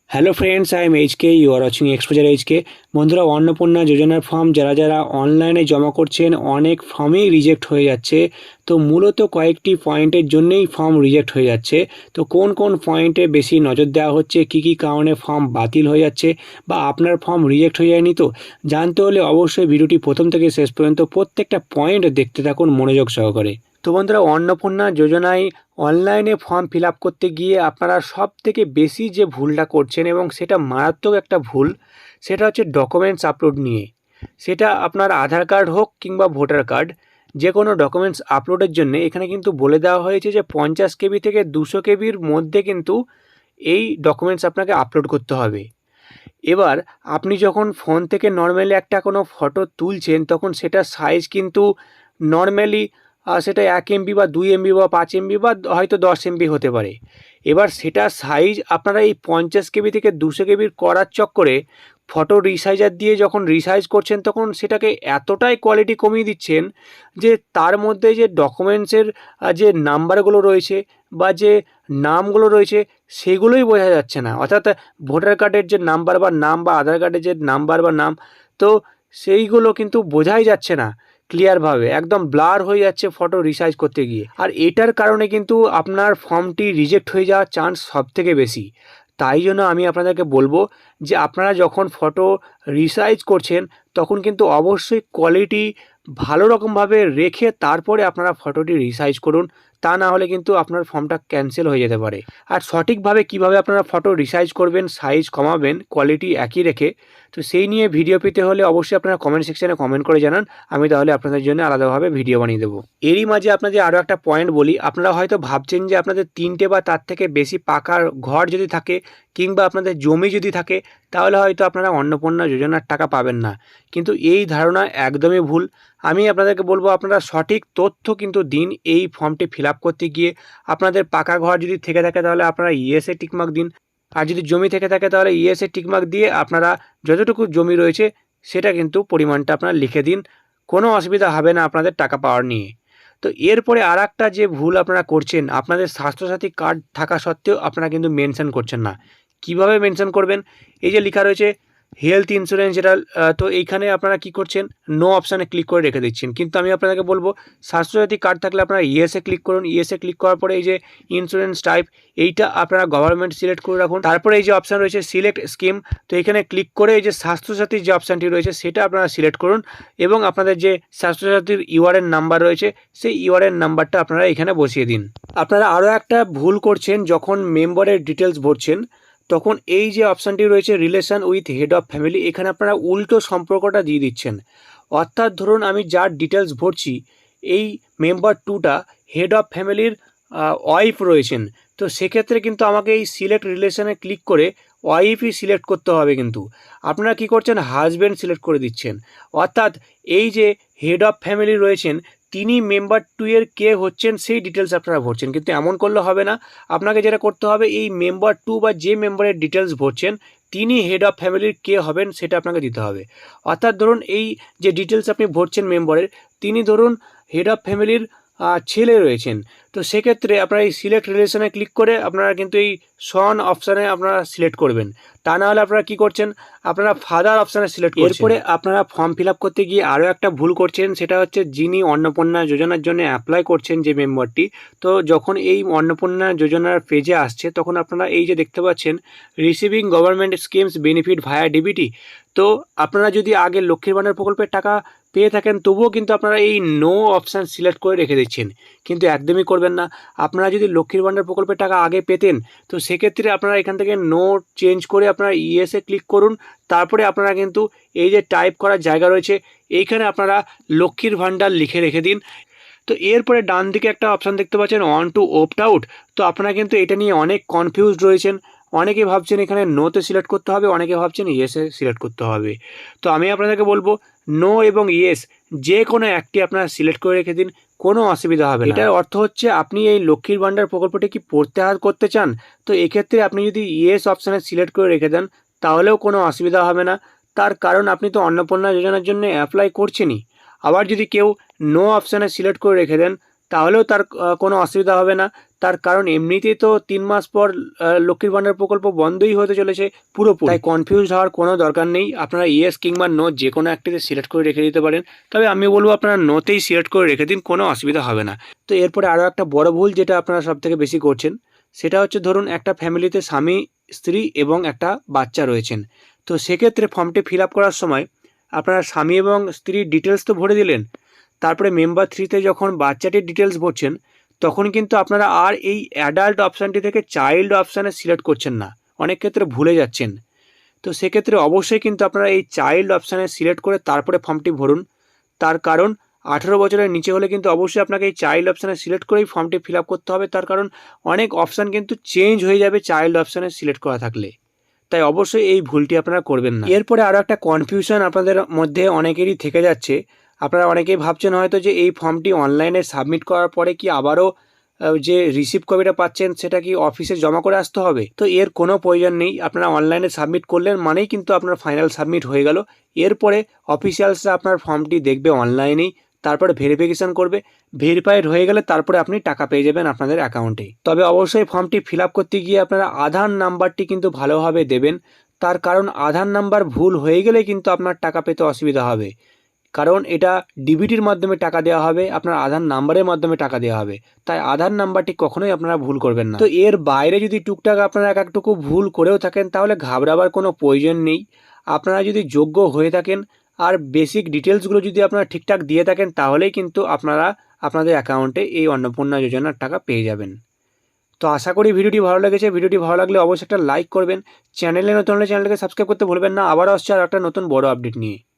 Hello friends, I am HK, you are watching Exposure HK. বন্ধুরা, অন্নপূর্ণা যোজনার form যারা যারা অনলাইনে জমা করছেন অনেক ফর্মেই রিজেক্ট হয়ে যাচ্ছে। তো মূলত কয়েকটি পয়েন্টের জন্যেই ফর্ম রিজেক্ট হয়ে যাচ্ছে। তো কোন কোন পয়েন্টে বেশি নজর দেওয়া হচ্ছে, কী কী কারণে ফর্ম বাতিল হয়ে যাচ্ছে বা আপনার ফর্ম রিজেক্ট হয়ে যায়নি, তো জানতে হলে অবশ্যই ভিডিওটি প্রথম থেকে শেষ পর্যন্ত প্রত্যেকটা পয়েন্ট দেখতে থাকুন মনোযোগ সহকারে। তো বন্ধুরা, অন্নপূর্ণা যোজনায় অনলাইনে ফর্ম ফিল আপ করতে গিয়ে আপনারা সব থেকে বেশি যে ভুলটা করছেন এবং সেটা মারাত্মক একটা ভুল, সেটা হচ্ছে ডকুমেন্টস আপলোড নিয়ে। সেটা আপনার আধার কার্ড হোক কিংবা ভোটার কার্ড, যে কোনো ডকুমেন্টস আপলোডের জন্য এখানে কিন্তু বলে দেওয়া হয়েছে যে 50 কেবি থেকে 200 কেবির মধ্যে কিন্তু এই ডকুমেন্টস আপনাকে আপলোড করতে হবে। এবার আপনি যখন ফোন থেকে নর্মালি একটা কোনো ফটো তুলছেন তখন সেটার সাইজ কিন্তু নর্মালি সেটা 1 MB বা 2 MB বা 5 MB বা হয়তো 10 MB হতে পারে। এবার সেটার সাইজ আপনারা এই 50 কেবি থেকে 200 কেবির করার চক্করে ফটো রিসাইজার দিয়ে যখন রিসাইজ করছেন তখন সেটাকে এতটাই কোয়ালিটি কমিয়ে দিচ্ছেন যে তার মধ্যে যে ডকুমেন্টসের যে নাম্বারগুলো রয়েছে বা যে নামগুলো রয়েছে সেগুলোই বোঝা যাচ্ছে না। অর্থাৎ ভোটার কার্ডের যে নাম্বার বা নাম বা আধার কার্ডের যে নাম্বার বা নাম, তো সেইগুলো কিন্তু বোঝাই যাচ্ছে না ক্লিয়ারভাবে, একদম ব্লার হয়ে যাচ্ছে ফটো রিসাইজ করতে গিয়ে। আর এটার কারণে কিন্তু আপনার ফর্মটি রিজেক্ট হয়ে যাওয়ার চান্স সবথেকে বেশি। তাই জন্য আমি আপনাদেরকে বলবো যে আপনারা যখন ফটো রিসাইজ করছেন তখন কিন্তু অবশ্যই কোয়ালিটি ভালো রকমভাবে রেখে তারপরে আপনারা ফটোটি রিসাইজ করুন। তা না হলে কিন্তু আপনার ফর্মটা ক্যান্সেল হয়ে যেতে পারে। আর সঠিকভাবে কিভাবে আপনারা ফটো রিসাইজ করবেন, সাইজ কমাবেন কোয়ালিটি একই রেখে, তো সেই নিয়ে ভিডিও পেতে হলে অবশ্যই আপনারা কমেন্ট সেকশনে কমেন্ট করে জানান। আমি তাহলে আপনাদের জন্য আলাদাভাবে ভিডিও বানিয়ে দেবো। এরই মাঝে আপনাদের আরও একটা পয়েন্ট বলি। আপনারা হয়তো ভাবছেন যে আপনাদের 3টে বা তার থেকে বেশি পাকার ঘর যদি থাকে কিংবা আপনাদের জমি যদি থাকে তাহলে হয়তো আপনারা অন্নপূর্ণা যোজনার টাকা পাবেন না, কিন্তু এই ধারণা একদমই ভুল। আমি আপনাদেরকে বলবো আপনারা সঠিক তথ্য কিন্তু দিন এই ফর্মটি ফিল আপ করতে গিয়ে। আপনাদের পাকা ঘর যদি থেকে থাকে তাহলে আপনারা ইয়েসে টিকমার্ক দিন, আর যদি জমি থেকে থাকে তাহলে ইয়েসে টিকমার্ক দিয়ে আপনারা যতটুকু জমি রয়েছে সেটা কিন্তু পরিমাণটা আপনারা লিখে দিন। কোনো অসুবিধা হবে না আপনাদের টাকা পাওয়ার নিয়ে। তো এরপরে আর একটা যে ভুল আপনারা করছেন, আপনাদের স্বাস্থ্যসাথী কার্ড থাকা সত্ত্বেও আপনারা কিন্তু মেনশন করছেন না। কিভাবে মেনশন করবেন? এই যে লেখা রয়েছে হেলথ ইন্স্যুরেন্স, যেটা তো এইখানে আপনারা কি করছেন, নো অপশানে ক্লিক করে রেখে দিচ্ছেন। কিন্তু আমি আপনাদেরকে বলবো স্বাস্থ্যসাথী কার্ড থাকলে আপনারা ইয়েসে ক্লিক করুন। ইয়েসে ক্লিক করার পরে এই যে ইন্স্যুরেন্স টাইপ, এইটা আপনারা গভর্নমেন্ট সিলেক্ট করে রাখুন। তারপরে এই যে অপশান রয়েছে সিলেক্ট স্কিম, তো এখানে ক্লিক করে এই যে স্বাস্থ্যসাথীর যে অপশানটি রয়েছে সেটা আপনারা সিলেক্ট করুন এবং আপনাদের যে স্বাস্থ্যসাথীর ইউআরএন নাম্বার রয়েছে সেই ইউআরএন নাম্বারটা আপনারা এখানে বসিয়ে দিন। আপনারা আরও একটা ভুল করছেন, যখন মেম্বারের ডিটেলস ভরছেন তখন এই যে অপশানটি রয়েছে relation with head of family, এখানে আপনারা উল্টো সম্পর্কটা দিয়ে দিচ্ছেন। অর্থাৎ ধরুন আমি যার ডিটেলস ভরছি এই মেম্বার 2টা হেড অফ ফ্যামিলির ওয়াইফ রয়েছেন, তো সেক্ষেত্রে কিন্তু আমাকে এই সিলেক্ট রিলেশনে ক্লিক করে ওয়াইফই সিলেক্ট করতে হবে। কিন্তু আপনারা কি করছেন, হাজব্যান্ড সিলেক্ট করে দিচ্ছেন। অর্থাৎ এই যে হেড অফ ফ্যামিলি রয়েছেন তিনি মেম্বার 2 এর কে হচ্ছেন সেই ডিটেলস আপনারা ভরছেন, কিন্তু এমন করলে হবে না। আপনাকে যেটা করতে হবে, এই মেম্বার 2 বা যে মেম্বারের ডিটেলস ভরছেন তিনি হেড অফ ফ্যামিলির কে হবেন সেটা আপনাকে দিতে হবে। অর্থাৎ ধরুন এই যে ডিটেলস আপনি ভরছেন মেম্বারের, তিনি ধরুন হেড অফ ফ্যামিলির ছেলে রয়েছেন, তো সেক্ষেত্রে আপনারা এই সিলেক্ট রিলেশনে ক্লিক করে আপনারা কিন্তু এই সন অপশানে আপনারা সিলেক্ট করবেন। তা না হলে আপনারা কী করছেন, আপনারা ফাদার অপশানে সিলেক্ট করছেন। এরপরে আপনারা ফর্ম ফিল আপ করতে গিয়ে আরও একটা ভুল করছেন, সেটা হচ্ছে যিনি অন্নপূর্ণা যোজনার জন্য অ্যাপ্লাই করছেন যে মেম্বারটি, তো যখন এই অন্নপূর্ণা যোজনার পেজে আসছে তখন আপনারা এই যে দেখতে পাচ্ছেন রিসিভিং গভর্নমেন্ট স্কিমস বেনিফিট ভায়া ডিবিটি, তো আপনারা যদি আগে লক্ষ্মীর ভাণ্ডার প্রকল্পের টাকা পেয়ে থাকেন তবুও কিন্তু আপনারা এই নো অপশান সিলেক্ট করে রেখে দিচ্ছেন, কিন্তু একদমই করবেন না। আপনারা যদি লক্ষ্মীর ভাণ্ডার প্রকল্পের টাকা আগে পেতেন তো সেক্ষেত্রে আপনারা এখান থেকে নো চেঞ্জ করে আপনারা ইয়েসে ক্লিক করুন। তারপরে আপনারা কিন্তু এই যে টাইপ করার জায়গা রয়েছে এইখানে আপনারা লক্ষ্মীর ভাণ্ডার লিখে রেখে দিন। তো এরপরে ডান দিকে একটা অপশান দেখতে পাচ্ছেন অন টু ওপ্ট আউট, তো আপনারা কিন্তু এটা নিয়ে অনেক কনফিউজড রয়েছেন। অনেকে ভাবছেন এখানে নোতে সিলেক্ট করতে হবে, অনেকে ভাবছেন ইয়েসে সিলেক্ট করতে হবে। তো আমি আপনাদেরকে বলবো নো এবং ইয়েস যে কোনো একটি আপনারা সিলেক্ট করে রেখে দিন, কোনো অসুবিধা হবে না। এটার অর্থ হচ্ছে আপনি এই লক্ষ্মীর ভাণ্ডার প্রকল্পটি কি প্রত্যাহার করতে চান, তো এক্ষেত্রে আপনি যদি ইয়েস অপশানে সিলেক্ট করে রেখে দেন তাহলেও কোনো অসুবিধা হবে না। তার কারণ আপনি তো অন্নপূর্ণা যোজনার জন্য অ্যাপ্লাই করছেনই। আবার যদি কেউ নো অপশানে সিলেক্ট করে রেখে দেন তাহলেও তার কোনো অসুবিধা হবে না। তার কারণ এমনিতেই তো 3 মাস পর লক্ষ্মীর ভাণ্ডার প্রকল্প বন্ধই হতে চলেছে পুরোপুরি। তাই কনফিউজড হওয়ার কোনো দরকার নেই। আপনারা ইয়েস কিংবা নো যে কোনো একটিতে সিলেক্ট করে রেখে দিতে পারেন। তবে আমি বলবো আপনারা নোতেই সিলেক্ট করে রেখে দিন, কোনো অসুবিধা হবে না। তো এরপরে আরও একটা বড় ভুল যেটা আপনারা সবথেকে বেশি করছেন, সেটা হচ্ছে ধরুন একটা ফ্যামিলিতে স্বামী, স্ত্রী এবং একটা বাচ্চা রয়েছেন। তো সেক্ষেত্রে ফর্মটি ফিল আপ করার সময় আপনারা স্বামী এবং স্ত্রীর ডিটেলস তো ভরে দিলেন, তারপরে মেম্বার 3তে যখন বাচ্চাটির ডিটেলস ভরছেন তখন কিন্তু আপনারা আর এই অ্যাডাল্ট অপশানটি থেকে চাইল্ড অপশানে সিলেক্ট করছেন না, অনেক ক্ষেত্রে ভুলে যাচ্ছেন। তো সেক্ষেত্রে অবশ্যই কিন্তু আপনারা এই চাইল্ড অপশানে সিলেক্ট করে তারপরে ফর্মটি ভরুন। তার কারণ 18 বছরের নিচে হলে কিন্তু অবশ্যই আপনাকে এই চাইল্ড অপশানে সিলেক্ট করেই ফর্মটি ফিল আপ করতে হবে। তার কারণ অনেক অপশান কিন্তু চেঞ্জ হয়ে যাবে চাইল্ড অপশানে সিলেক্ট করা থাকলে। তাই অবশ্যই এই ভুলটি আপনারা করবেন না। এরপরে আরও একটা কনফিউশন আপনাদের মধ্যে অনেকেরই থেকে যাচ্ছে। আপনারা অনেকেই ভাবছেন হয়তো যে এই ফর্মটি অনলাইনে সাবমিট করার পরে কি আবারও যে রিসিপ্ট কপিটা পাচ্ছেন সেটা কি অফিসে জমা করে আসতে হবে? তো এর কোনো প্রয়োজন নেই। আপনারা অনলাইনে সাবমিট করলেন মানেই কিন্তু আপনার ফাইনাল সাবমিট হয়ে গেল। এরপরে অফিসিয়ালসরা আপনার ফর্মটি দেখবে অনলাইনেই, তারপরে ভেরিফিকেশান করবে। ভেরিফাইড হয়ে গেলে তারপরে আপনি টাকা পেয়ে যাবেন আপনাদের অ্যাকাউন্টে। তবে অবশ্যই ফর্মটি ফিল আপ করতে গিয়ে আপনারা আধার নাম্বারটি কিন্তু ভালোভাবে দেবেন। তার কারণ আধার নাম্বার ভুল হয়ে গেলে কিন্তু আপনার টাকা পেতে অসুবিধা হবে। কারণ এটা ডিবিটির মাধ্যমে টাকা দেওয়া হবে, আপনার আধার নাম্বারের মাধ্যমে টাকা দেওয়া হবে। তাই আধার নাম্বারটি কখনোই আপনারা ভুল করবেন না। তো এর বাইরে যদি টুকটাক আপনারা এক একটুকু ভুল করেও থাকেন তাহলে ঘাবড়াবার কোনো প্রয়োজন নেই। আপনারা যদি যোগ্য হয়ে থাকেন আর বেসিক ডিটেলসগুলো যদি আপনারা ঠিকঠাক দিয়ে থাকেন তাহলেই কিন্তু আপনারা আপনাদের অ্যাকাউন্টে এই অন্নপূর্ণা যোজনার টাকা পেয়ে যাবেন। তো আশা করি ভিডিওটি ভালো লেগেছে। ভিডিওটি ভালো লাগলে অবশ্যই একটা লাইক করবেন। চ্যানেলে নতুন হলে চ্যানেলটাকে সাবস্ক্রাইব করতে ভুলবেন না। আবারও আসছে আর একটা নতুন বড় আপডেট নিয়ে।